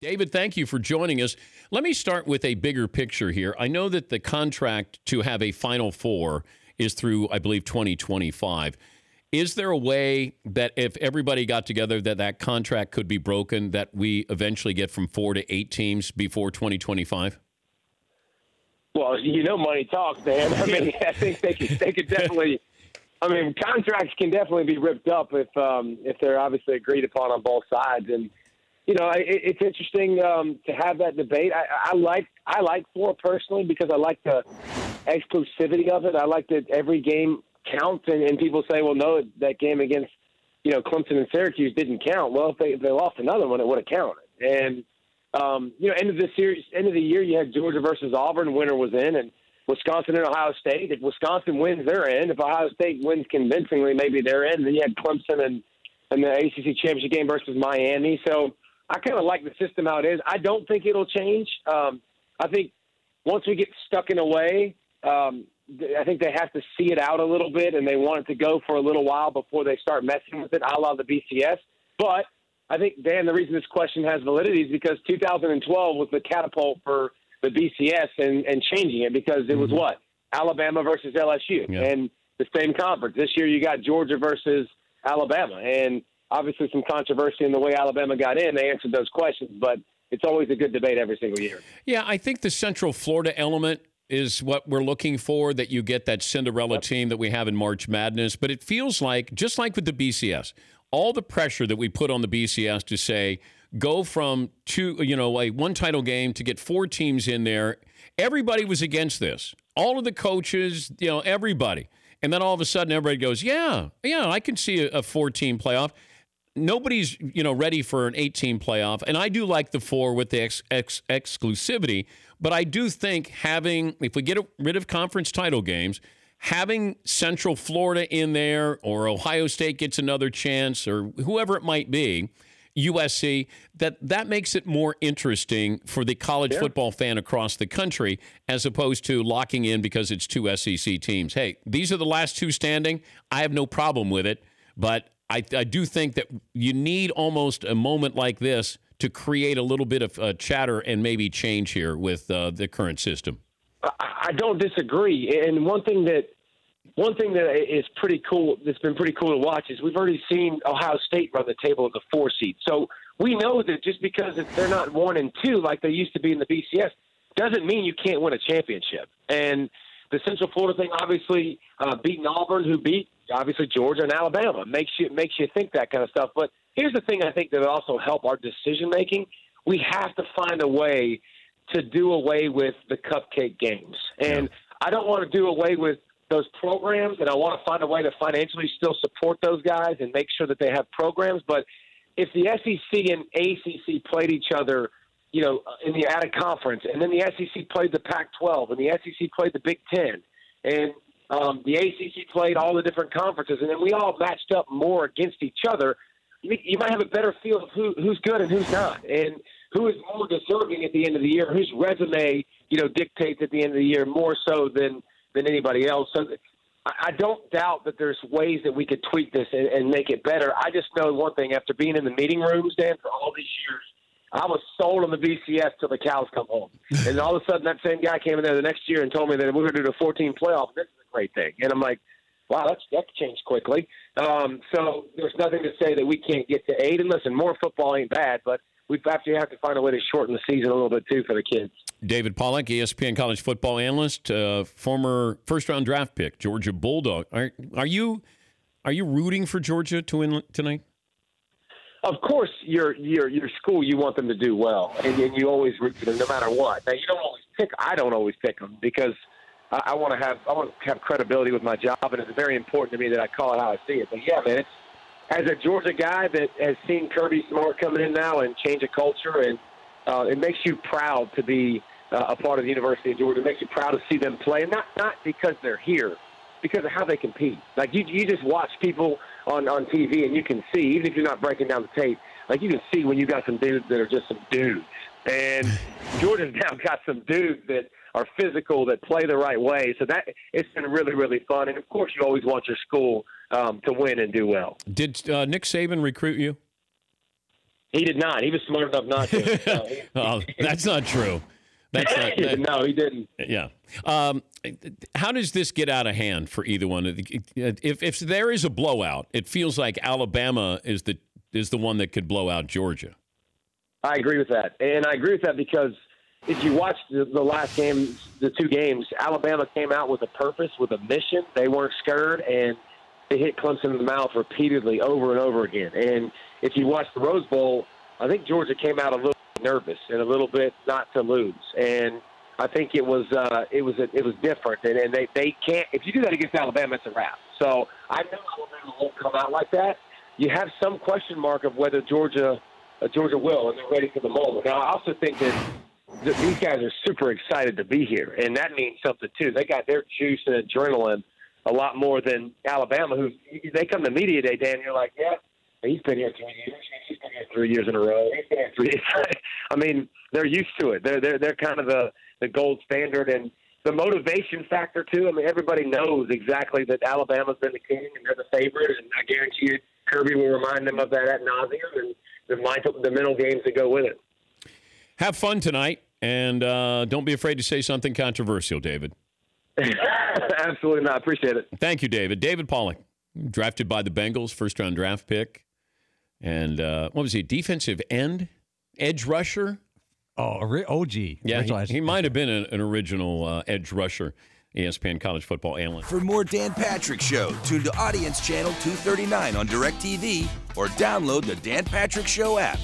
David, thank you for joining us. Let me start with a bigger picture here. I know that the contract to have a Final Four is through, I believe, 2025. Is there a way that if everybody got together that contract could be broken, that we eventually get from 4 to 8 teams before 2025? Well, money talks, Dan. I mean, I think they could definitely. I mean, contracts can definitely be ripped up if they're obviously agreed upon on both sides. And it's interesting to have that debate. I like 4 personally because I like the exclusivity of it. I like that every game counts, and people say, well, no, that game against Clemson and Syracuse didn't count. Well, if they lost another one, it would have counted. And end of the year, you had Georgia versus Auburn. Winner was in, and Wisconsin and Ohio State. If Wisconsin wins, they're in. If Ohio State wins convincingly, maybe they're in. Then you had Clemson and the ACC championship game versus Miami. So I kind of like the system how it is. I don't think it'll change. I think once we get stuck in a way, I think they have to see it out a little bit, and they want it to go for a little while before they start messing with it, a la the BCS. But I think, Dan, the reason this question has validity is because 2012 was the catapult for the BCS and changing it because it was what? Alabama versus LSU and the same conference. This year you got Georgia versus Alabama, and obviously some controversy in the way Alabama got in. They answered those questions, but it's always a good debate every single year. Yeah, I think the Central Florida element is what we're looking for, that you get that Cinderella team that we have in March Madness. But it feels like, just like with the BCS, all the pressure that we put on the BCS to say, go from a one title game to get 4 teams in there. Everybody was against this. All of the coaches, everybody. And then all of a sudden everybody goes, yeah, I can see a 4-team playoff. Nobody's, ready for an 8-team playoff. And I do like the 4 with the exclusivity. But I do think if we get rid of conference title games, having Central Florida in there, or Ohio State gets another chance, or whoever it might be, USC, that makes it more interesting for the college football fan across the country, as opposed to locking in because it's 2 SEC teams. Hey, these are the last 2 standing. I have no problem with it, but I do think that you need almost a moment like this to create a little bit of chatter and maybe change here with the current system. I don't disagree. And one thing that is pretty cool, that's been pretty cool to watch, is we've already seen Ohio State run the table of the 4 seed. So we know that just because they're not 1 and 2 like they used to be in the BCS doesn't mean you can't win a championship. And the Central Florida thing, obviously beating Auburn, who beat obviously Georgia and Alabama, makes you think that kind of stuff. But here's the thing I think that will also help our decision making. We have to find a way to do away with the cupcake games. And I don't want to do away with those programs, and I want to find a way to financially still support those guys and make sure that they have programs. But if the SEC and ACC played each other, in the added conference, and then the SEC played the Pac-12, and the SEC played the Big Ten, and the ACC played all the different conferences, and then we all matched up more against each other, you might have a better feel of who's good and who's not, and who is more deserving at the end of the year, whose resume, dictates at the end of the year more so than anybody else. So I don't doubt that there's ways that we could tweak this and make it better. I just know one thing, after being in the meeting rooms, Dan, for all these years, I was sold on the BCS till the cows come home. And all of a sudden that same guy came in there the next year and told me that we were going to do the 14 playoff. This is a great thing. And I'm like, wow, that changed quickly. So there's nothing to say that we can't get to 8. And listen, more football ain't bad, but we have to find a way to shorten the season a little bit too for the kids. David Pollack, ESPN college football analyst, former first-round draft pick, Georgia Bulldog. Are you rooting for Georgia to win tonight? Of course, your school, you want them to do well, and you always root for them no matter what. Now, you don't always pick. I don't always pick them because I want to have credibility with my job, and it's very important to me that I call it how I see it. But yeah, man, as a Georgia guy that has seen Kirby Smart coming in now and change a culture, and it makes you proud to be a part of the University of Georgia. It makes you proud to see them play, and not because they're here, because of how they compete. Like you just watch people on TV, and you can see, even if you're not breaking down the tape, like you can see when you got some dudes that are just some dudes. And Georgia's now got some dudes that are physical, that play the right way. So that it's been really, really fun. And of course, you always want your school to win and do well. Did Nick Saban recruit you? He did not. He was smart enough not to. No, oh, that's not true. That's not, no, he didn't. Yeah. How does this get out of hand for either one? If there is a blowout, it feels like Alabama is the one that could blow out Georgia. I agree with that. And I agree with that because if you watch the last game, the two games, Alabama came out with a purpose, with a mission. They weren't scared, and they hit Clemson in the mouth repeatedly over and over again. And if you watch the Rose Bowl, I think Georgia came out a little nervous and a little bit not to lose. And I think it was different. And they can't – if you do that against Alabama, it's a wrap. So I know Alabama won't come out like that. You have some question mark of whether Georgia will, and they're ready for the moment. Now, I also think that these guys are super excited to be here, and that means something too. They got their juice and adrenaline a lot more than Alabama, who they come to media day, Dan, and you're like, yeah, he's been here 3 years. He's been here 3 years in a row. He's been here 3 years. I mean, they're used to it. They're kind of the gold standard, and the motivation factor too. I mean, everybody knows exactly that Alabama's been the king and they're the favorite, and I guarantee you Kirby will remind them of that ad nauseum, and the mental games that go with it. Have fun tonight, and don't be afraid to say something controversial, David. Absolutely not. Appreciate it. Thank you, David. David Pollack, drafted by the Bengals, first-round draft pick. And what was he, defensive end, edge rusher? Oh, OG. Yeah, he might have been an original edge rusher, ESPN college football analyst. For more Dan Patrick Show, tune to Audience Channel 239 on DirecTV or download the Dan Patrick Show app.